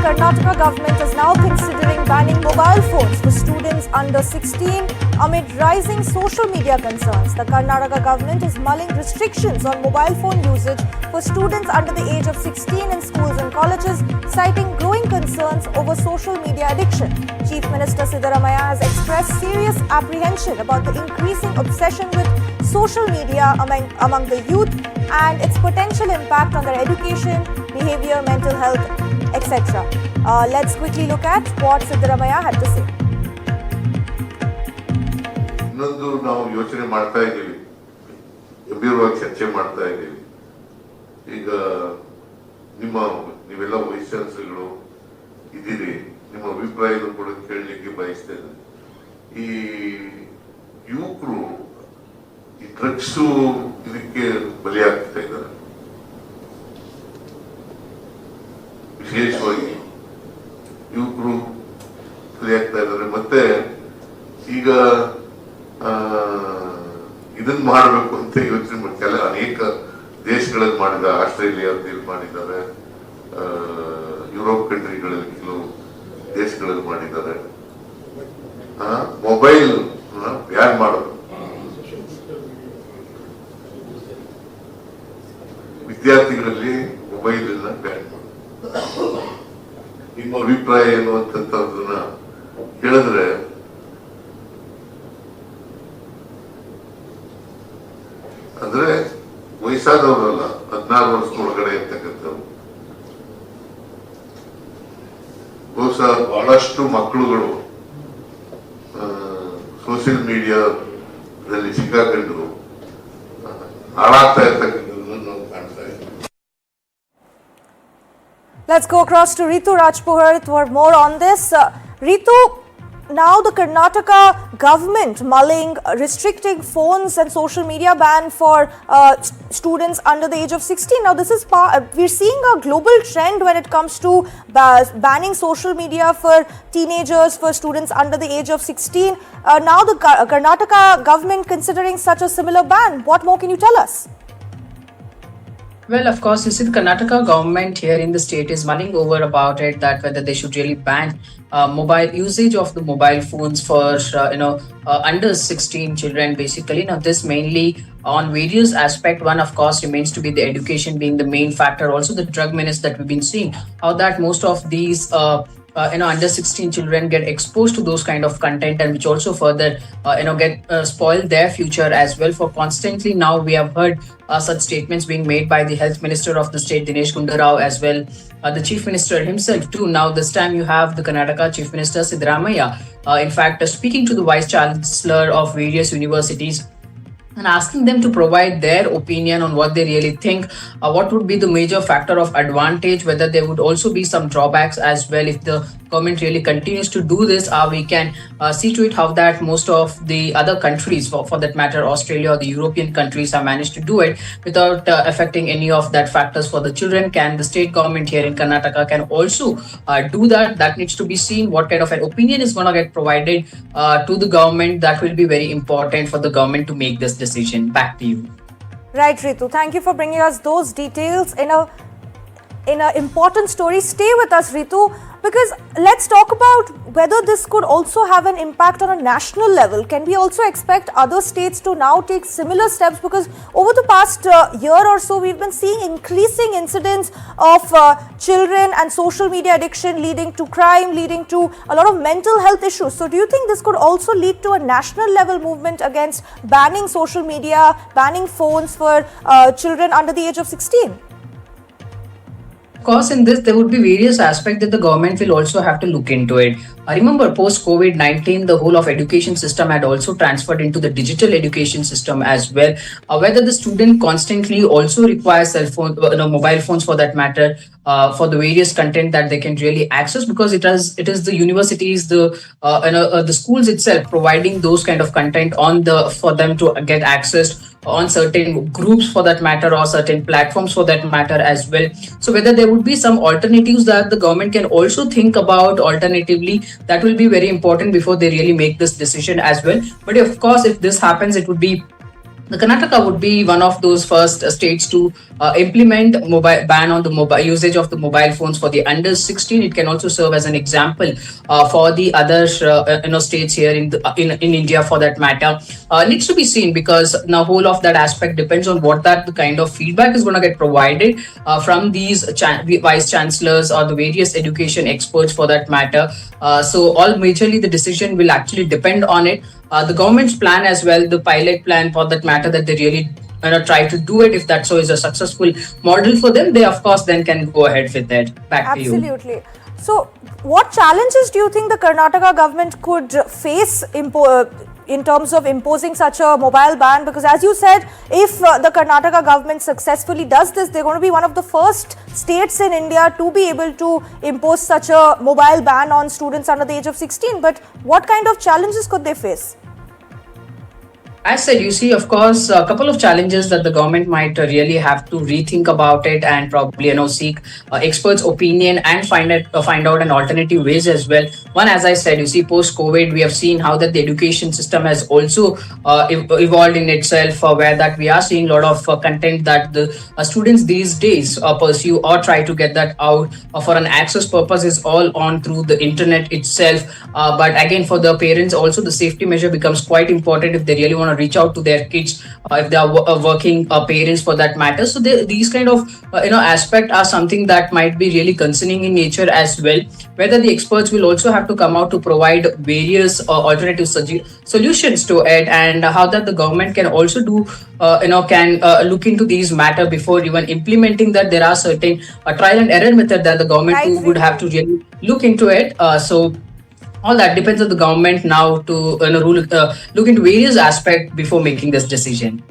Karnataka government is now considering banning mobile phones for students under 16 amid rising social media concerns. The Karnataka government is mulling restrictions on mobile phone usage for students under the age of 16 in schools and colleges, citing growing concerns over social media addiction. Chief Minister Siddaramaiah has expressed serious apprehension about the increasing obsession with social media among the youth and its potential impact on their education, behavior, mental health, etc. Let's quickly look at what Siddaramaiah had to say. ಇನ್ನೊಂದು ನಾವು ಯೋಚನೆ ಮಾಡ್ತಾ ಇದ್ದೀವಿ, ಗಂಭೀರವಾಗಿ ಚರ್ಚೆ ಮಾಡ್ತಾ ಇದ್ದೀವಿ. ಈಗ ನೀವೆಲ್ಲ ವೈಸ್ ಚಾನ್ಸಲರ್ಗಳು ಇದ್ದೀರಿ, ನಿಮ್ಮ ಅಭಿಪ್ರಾಯವನ್ನು ಕೂಡ ಕೇಳಲಿಕ್ಕೆ ಬಯಸ್ತೇನೆ. ಈ ಯುವಕರು ಈ ಡ್ರಗ್ಸು ಇದಕ್ಕೆ ಬಲಿಯಾಗ್ತಾ ಇದ್ದಾರೆ. ವಿಶೇಷವಾಗಿ ಯುವಕರು ಬಲಿಯಾಗ್ತಾ ಇದ್ದಾರೆ. ಮತ್ತೆ ಈಗ ಇದನ್ನ ಮಾಡಬೇಕು ಅಂತ ಯೋಚನೆ ಮಾಡಿ ಅನೇಕ ದೇಶಗಳಲ್ಲಿ ಮಾಡಿದ, ಆಸ್ಟ್ರೇಲಿಯಾದಲ್ಲಿ ಮಾಡಿದ್ದಾರೆ, ಯುರೋಪ್ ಕಂಟ್ರಿಗಳಲ್ಲಿ ಕೆಲವು ದೇಶಗಳಲ್ಲಿ ಮಾಡಿದ್ದಾರೆ. ಮೊಬೈಲ್ ಬ್ಯಾನ್ ಮಾಡೋದು, ವಿದ್ಯಾರ್ಥಿಗಳಲ್ಲಿ ಮೊಬೈಲ್ ಅನ್ನ ಬ್ಯಾನ್ ಮಾಡೋದು. ನಿಮ್ಮ ಅಭಿಪ್ರಾಯ ಏನು ಅಂತದನ್ನ ಹೇಳಿದ್ರೆ, ಅಂದ್ರೆ ವಯಸ್ಸಾದವರಲ್ಲ, 14 ವರ್ಷದೊಳಗಡೆ ಇರ್ತಕ್ಕಂಥವ್ರು. ಬಹುಶಃ ಬಹಳಷ್ಟು ಮಕ್ಕಳುಗಳು ಸೋಷಿಯಲ್ ಮೀಡಿಯಾದಲ್ಲಿ ಸಿಕ್ಕಾಕೊಂಡು ಹಾಳಾಗ್ತಾ ಇರ್ತಕ್ಕಂಥದ್ದನ್ನು ನಾವು ಕಾಣ್ತಾ ಇದ್ದೀವಿ. Let's go across to Ritu Rajpurohit for more on this. Ritu, now the Karnataka government mulling restricting phones and social media ban for students under the age of 16. Now this is we're seeing a global trend when it comes to banning social media for teenagers, for students under the age of 16. Now the Karnataka government considering such a similar ban. What more can you tell us? Well, of course, you see the Karnataka government here in the state is mulling over about it, that whether they should really ban mobile usage of the mobile phones for under 16 children. Basically, now this mainly on various aspect. One, of course, remains to be the education being the main factor. Also, the drug menace that we've been seeing, how that most of these under 16 children get exposed to those kind of content, and which also further get spoil their future as well. For constantly now we have heard such statements being made by the health minister of the state, Dinesh Gundarao, as well the chief minister himself too. Now this time you have the Karnataka chief minister Siddaramaiah in fact speaking to the vice chancellor of various universities and asking them to provide their opinion on what they really think, what would be the major factor of advantage, whether there would also be some drawbacks as well if the government really continues to do this. We can see to it how that most of the other countries, for that matter Australia or the European countries, have managed to do it without affecting any of that factors for the children. Can the state government here in Karnataka can also do that? That needs to be seen. What kind of an opinion is going to get provided to the government? That will be very important for the government to make this decision. Back to you. Right, Ritu. Thank you for bringing us those details in an important story. Stay with us, Ritu, because let's talk about whether this could also have an impact on a national level. Can we also expect other states to now take similar steps? Because over the past year or so, we've been seeing increasing incidents of children and social media addiction leading to crime, leading to a lot of mental health issues. So do you think this could also lead to a national level movement against banning social media, banning phones for children under the age of 16? Of course, in this, there would be various aspects that the government will also have to look into it. I remember post-COVID-19, the whole of education system had also transferred into the digital education system as well. Whether the student constantly also requires cell phone, mobile phones for that matter, for the various content that they can really access, because it is the universities, the schools itself providing those kind of content for them to get access on certain groups for that matter, or certain platforms for that matter as well. So whether there would be some alternatives that the government can also think about alternatively, that will be very important before they really make this decision as well. But of course, if this happens, it would be The Karnataka would be one of those first states to implement mobile ban on the mobile usage of the mobile phones for the under 16. It can also serve as an example for the other states here in India for that matter. Needs to be seen because the whole of that aspect depends on what that the kind of feedback is going to get provided from these vice chancellors or the various education experts for that matter. So all majorly the decision will actually depend on it. The government's plan as well, the pilot plan for that matter, that they really try to do it. If that so is a successful model for them, they of course then can go ahead with that. Back to you. Absolutely. So, what challenges do you think the Karnataka government could face in terms of imposing such a mobile ban? Because as you said, if the Karnataka government successfully does this, they're going to be one of the first states in India to be able to impose such a mobile ban on students under the age of 16. But what kind of challenges could they face? As said, you see, of course, a couple of challenges that the government might really have to rethink about it and probably seek experts' opinion and find out an alternative ways as well. One, as I said, you see, post-COVID, we have seen how that the education system has also evolved in itself, where that we are seeing a lot of content that the students these days pursue or try to get that out for an access purpose is all on through the internet itself. But again, for the parents, also the safety measure becomes quite important if they really want to reach out to their kids, if they are working parents for that matter. So these kind of aspect are something that might be really concerning in nature as well. Whether the experts will also have to come out to provide various alternative solutions to it, and how that the government can also do can look into these matter before even implementing that. There are certain trial and error method that the government would have to really look into it. So all that depends on the government now to look into various aspects before making this decision.